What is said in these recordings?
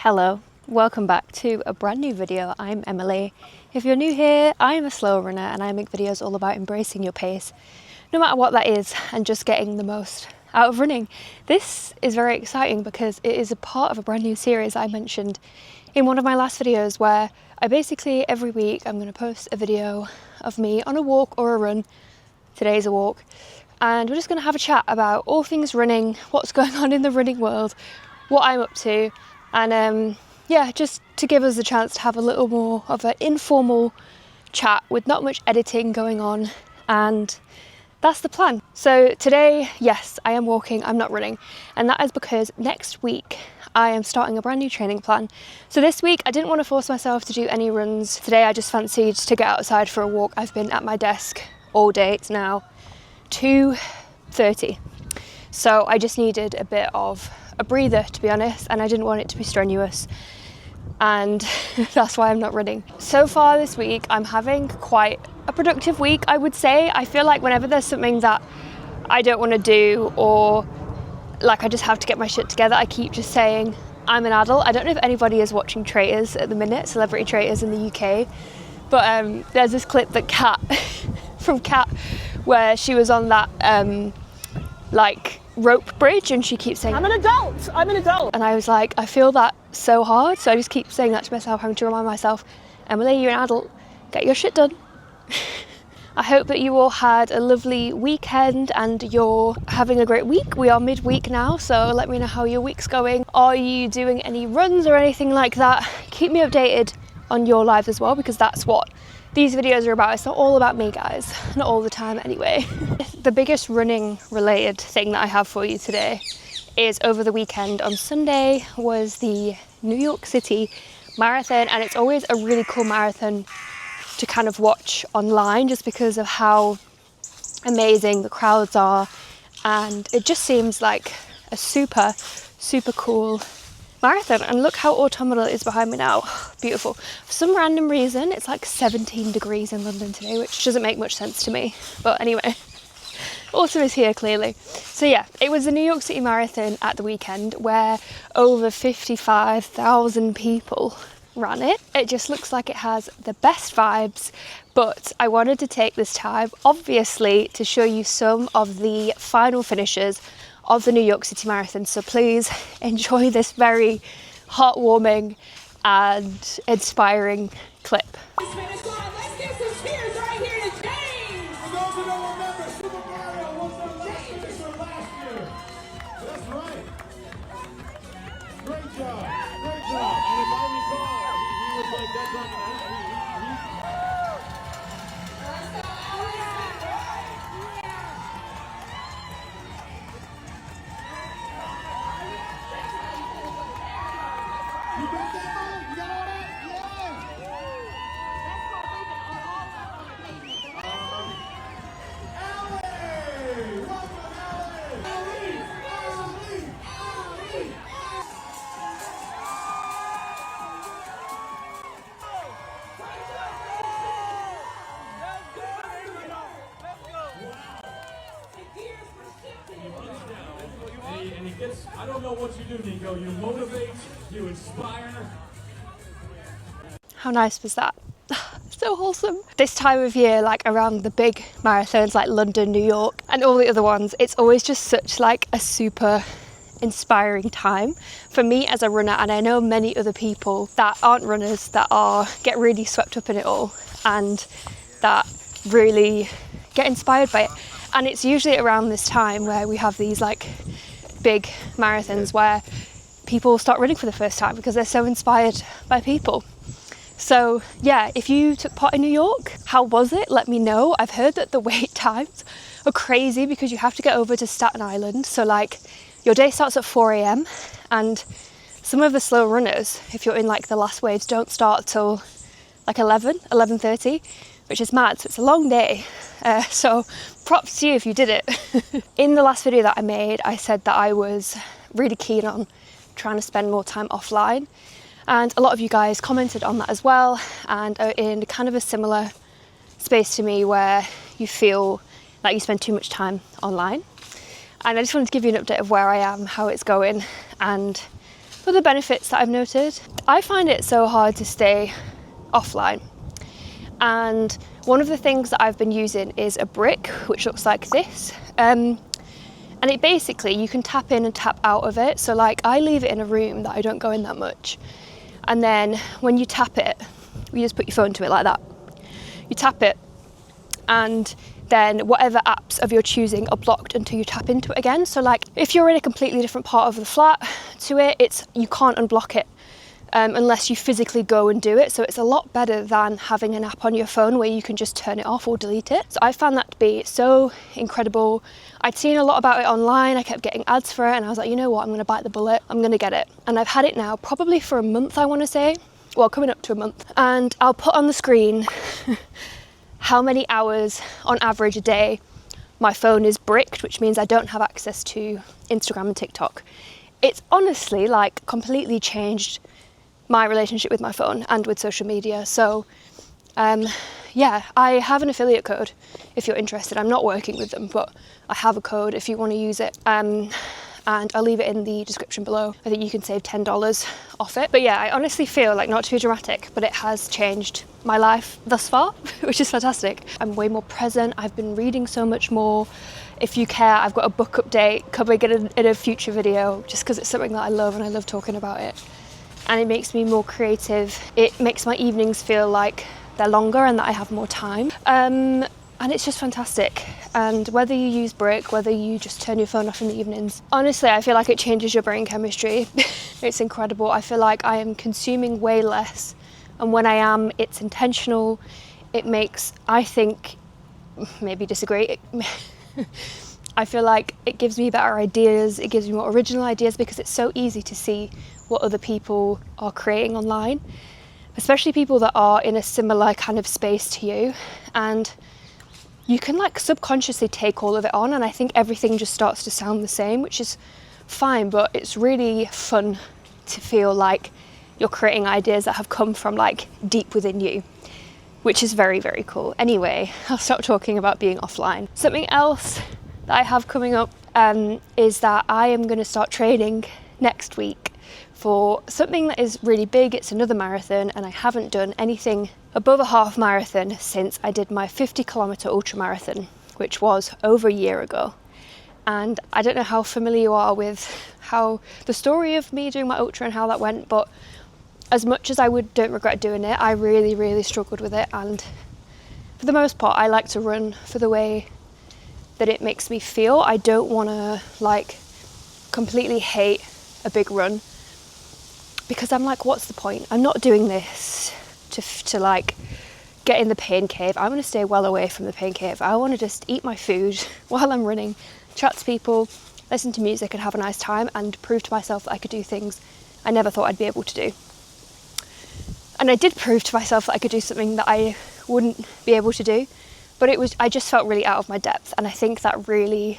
Hello, welcome back to a brand new video. I'm Emily. If you're new here, I'm a slow runner and I make videos all about embracing your pace, no matter what that is, and just getting the most out of running. This is very exciting because it is a part of a brand new series I mentioned in one of my last videos, where I basically every week I'm going to post a video of me on a walk or a run. Today's a walk, and we're just going to have a chat about all things running, what's going on in the running world, what I'm up to, and yeah, just to give us a chance to have a little more of an informal chat with not much editing going on, and that's the plan. So today, yes, I am walking, I'm not running, and that is because next week I am starting a brand new training plan. So this week I didn't want to force myself to do any runs. Today I just fancied to get outside for a walk. I've been at my desk all day. It's now 2:30. So I just needed a bit of a breather, to be honest, and I didn't want it to be strenuous, and that's why I'm not running. So far this week I'm having quite a productive week, I would say. I feel like whenever there's something that I don't want to do, or like I just have to get my shit together, I keep just saying I'm an adult. I don't know if anybody is watching Traitors at the minute, Celebrity Traitors in the UK, but there's this clip that Kat from Kat, where she was on that like rope bridge, and she keeps saying I'm an adult, and I was like, I feel that so hard, so I just keep saying that to myself, having to remind myself, Emily, you're an adult, get your shit done. I hope that you all had a lovely weekend and you're having a great week. We are midweek now, so let me know how your week's going. Are you doing any runs or anything like that? Keep me updated on your lives as well, because that's what these videos are about. It's not all about me, guys, not all the time anyway. The biggest running related thing that I have for you today is over the weekend on Sunday was the New York City Marathon, and it's always a really cool marathon to kind of watch online just because of how amazing the crowds are, and it just seems like a super cool marathon. And look how autumnal it is behind me now. Beautiful. For some random reason it's like 17 degrees in London today, which doesn't make much sense to me, but anyway, autumn is here clearly. So yeah, it was the New York City Marathon at the weekend where over 55,000 people ran it. It just looks like it has the best vibes, but I wanted to take this time obviously to show you some of the final finishes of the New York City Marathon. So please enjoy this very heartwarming and inspiring clip. Let's get some cheers right here to James! For those who don't remember, Super Mario was the best finisher last year. That's right. Great job. Great job. And if I recall, he was like, that's not going You got that, Mom? You got all that? Yeah! Allie! Welcome, Allie! Allie! Allie! And he gets, I don't know what you do, Nico. You motivate, you inspire. How nice was that? So wholesome. This time of year, like around the big marathons like London, New York, and all the other ones, it's always just such like a super inspiring time for me as a runner, and I know many other people that aren't runners that get really swept up in it all and that really get inspired by it. And it's usually around this time where we have these like big marathons where people start running for the first time because they're so inspired by people. So yeah, if you took part in New York, how was it? Let me know. I've heard that the wait times are crazy because you have to get over to Staten Island. So like your day starts at 4 a.m. and some of the slow runners, if you're in like the last waves, don't start till like 11:30, which is mad. So it's a long day. So props to you if you did it. In the last video that I made, I said that I was really keen on trying to spend more time offline, and a lot of you guys commented on that as well, and are in kind of a similar space to me where you feel like you spend too much time online. And I just wanted to give you an update of where I am, how it's going, and Other benefits that I've noted, I find it so hard to stay offline. And one of the things that I've been using is a brick, which looks like this. And it basically, you can tap in and tap out of it. So like I leave it in a room that I don't go in that much. And then when you tap it, you just put your phone to it like that. You tap it and then whatever apps of your choosing are blocked until you tap into it again. So like if you're in a completely different part of the flat to it, you can't unblock it unless you physically go and do it. So it's a lot better than having an app on your phone where you can just turn it off or delete it. So I found that to be so incredible. I'd seen a lot about it online, I kept getting ads for it, and I was like, you know what, I'm gonna bite the bullet, I'm gonna get it. And I've had it now probably for a month, I wanna say. Well, coming up to a month. And I'll put on the screen how many hours on average a day my phone is bricked, which means I don't have access to Instagram and TikTok. It's honestly like completely changed my relationship with my phone and with social media. So yeah, I have an affiliate code if you're interested. I'm not working with them, but I have a code if you want to use it. And I'll leave it in the description below. I think you can save $10 off it. But yeah, I honestly feel like, not to be dramatic, but it has changed my life thus far, which is fantastic. I'm way more present. I've been reading so much more. If you care, I've got a book update coming in a future video, just because it's something that I love and I love talking about it. And it makes me more creative. It makes my evenings feel like they're longer and that I have more time. And it's just fantastic. And whether you use brick, whether you just turn your phone off in the evenings, honestly, I feel like it changes your brain chemistry. It's incredible. I feel like I am consuming way less. And when I am, it's intentional. It makes, I think, maybe disagree, I feel like it gives me better ideas. It gives me more original ideas because it's so easy to see what other people are creating online, especially people that are in a similar kind of space to you. And you can like subconsciously take all of it on, and I think everything just starts to sound the same, which is fine, but it's really fun to feel like you're creating ideas that have come from like deep within you, which is very, very cool. Anyway, I'll stop talking about being offline. Something else that I have coming up is that I am going to start training next week for something that is really big. It's another marathon, and I haven't done anything above a half marathon since I did my 50-kilometer ultra marathon, which was over a year ago. And I don't know how familiar you are with how the story of me doing my ultra and how that went, but as much as I don't regret doing it, I really, really struggled with it. And for the most part, I like to run for the way that it makes me feel. I don't want to like completely hate a big run, because I'm like, what's the point? I'm not doing this to like get in the pain cave. I want to stay well away from the pain cave. I want to just eat my food while I'm running, chat to people, listen to music and have a nice time, and prove to myself that I could do things I never thought I'd be able to do. And I did prove to myself that I could do something that I wouldn't be able to do, but I just felt really out of my depth, and I think that really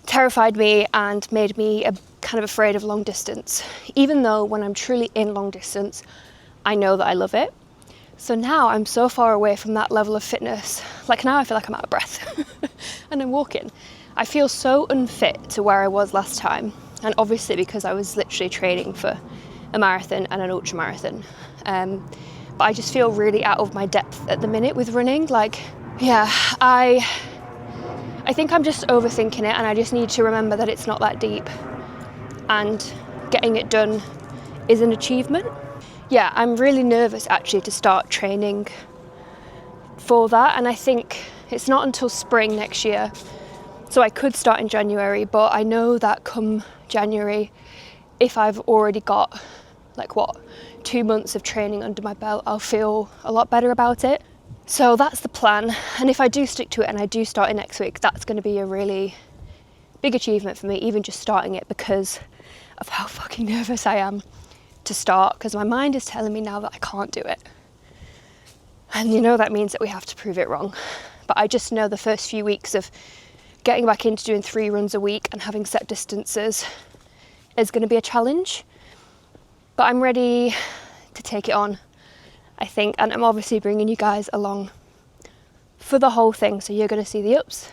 terrified me and made me kind of afraid of long distance, even though when I'm truly in long distance, I know that I love it. So now I'm so far away from that level of fitness. Like now I feel like I'm out of breath and I'm walking. I feel so unfit to where I was last time. And obviously because I was literally training for a marathon and an ultra marathon. But I just feel really out of my depth at the minute with running. Like, yeah, I think I'm just overthinking it, and I just need to remember that it's not that deep. And getting it done is an achievement. Yeah, I'm really nervous actually to start training for that, and I think it's not until spring next year. So I could start in January, but I know that come January, if I've already got 2 months of training under my belt, I'll feel a lot better about it. So that's the plan, and if I do stick to it and I do start it next week, that's going to be a really big achievement for me, even just starting it, because of how fucking nervous I am to start, because my mind is telling me now that I can't do it. And you know that means that we have to prove it wrong. But I just know the first few weeks of getting back into doing 3 runs a week and having set distances is going to be a challenge. But I'm ready to take it on, I think, and I'm obviously bringing you guys along for the whole thing. So you're going to see the ups,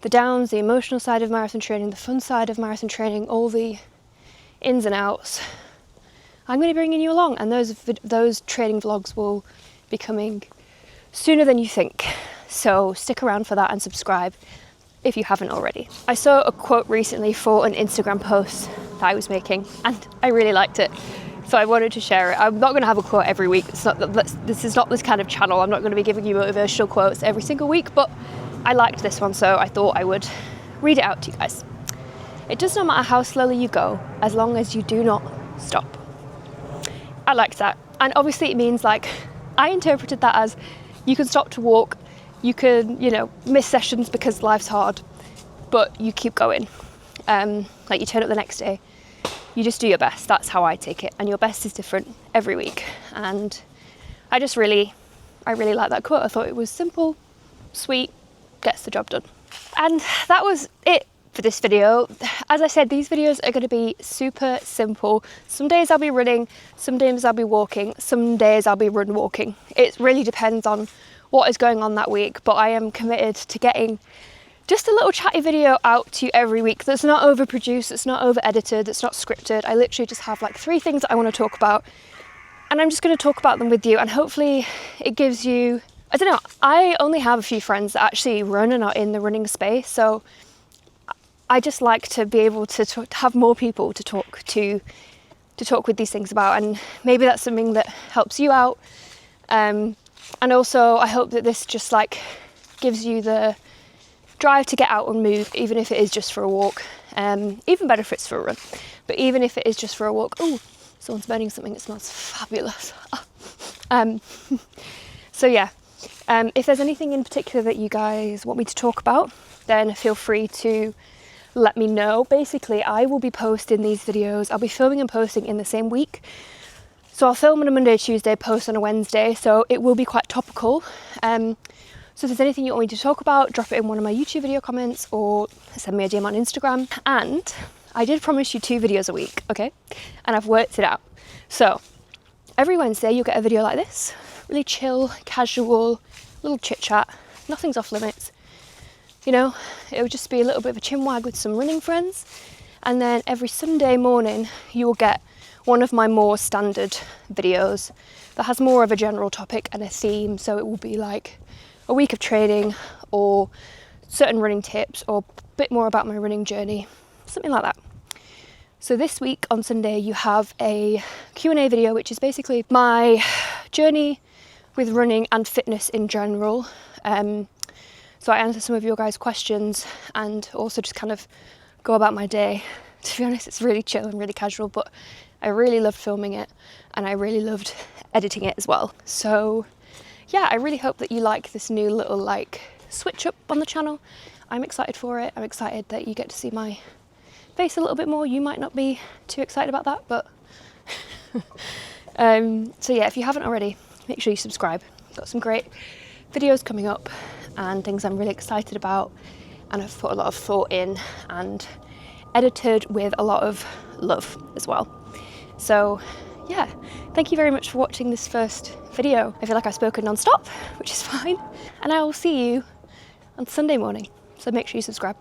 the downs, the emotional side of marathon training, the fun side of marathon training, all the ins and outs, I'm going to be bringing you along, and those training vlogs will be coming sooner than you think. So stick around for that and subscribe if you haven't already. I saw a quote recently for an Instagram post that I was making, and I really liked it. So I wanted to share it. I'm not going to have a quote every week. This is not this kind of channel. I'm not going to be giving you motivational quotes every single week, but I liked this one, so I thought I would read it out to you guys. It does not matter how slowly you go, as long as you do not stop. I liked that. And obviously it means, like, I interpreted that as you can stop to walk, you can, you know, miss sessions because life's hard, but you keep going. Like, you turn up the next day, you just do your best. That's how I take it. And your best is different every week. And I really like that quote. I thought it was simple, sweet, gets the job done. And that was it for this video. As I said, these videos are going to be super simple. Some days I'll be running, some days I'll be walking, some days I'll be run walking. It really depends on what is going on that week, but I am committed to getting just a little chatty video out to you every week that's not overproduced, that's not over edited, that's not scripted. I literally just have like 3 things that I want to talk about, and I'm just going to talk about them with you, and hopefully it gives you, I don't know, I only have a few friends that actually run and are in the running space, so I just like to be able to have more people to talk with these things about, and maybe that's something that helps you out. And also I hope that this just like gives you the drive to get out and move, even if it is just for a walk. Even better if it's for a run, but even if it is just for a walk. Oh, someone's burning something, it smells fabulous. So yeah, if there's anything in particular that you guys want me to talk about, then feel free to let me know. Basically, I will be posting these videos, I'll be filming and posting in the same week. So I'll film on a Monday, Tuesday, post on a Wednesday, so it will be quite topical. So if there's anything you want me to talk about, drop it in one of my YouTube video comments or send me a DM on Instagram. And I did promise you 2 videos a week, okay? And I've worked it out. So every Wednesday you'll get a video like this, really chill, casual, little chit chat, nothing's off limits. You know, it would just be a little bit of a chinwag with some running friends. And then every Sunday morning you will get one of my more standard videos that has more of a general topic and a theme. So it will be like a week of training or certain running tips or a bit more about my running journey, something like that. So this week on Sunday you have a Q&A video, which is basically my journey with running and fitness in general. So I answer some of your guys' questions and also just kind of go about my day. To be honest, it's really chill and really casual, but I really loved filming it and I really loved editing it as well. So yeah, I really hope that you like this new little like switch up on the channel. I'm excited for it. I'm excited that you get to see my face a little bit more. You might not be too excited about that, but so yeah, if you haven't already, make sure you subscribe. Got some great videos coming up and things I'm really excited about, and I've put a lot of thought in and edited with a lot of love as well. So yeah, thank you very much for watching this first video. I feel like I've spoken non-stop, which is fine, and I will see you on Sunday morning, so make sure you subscribe.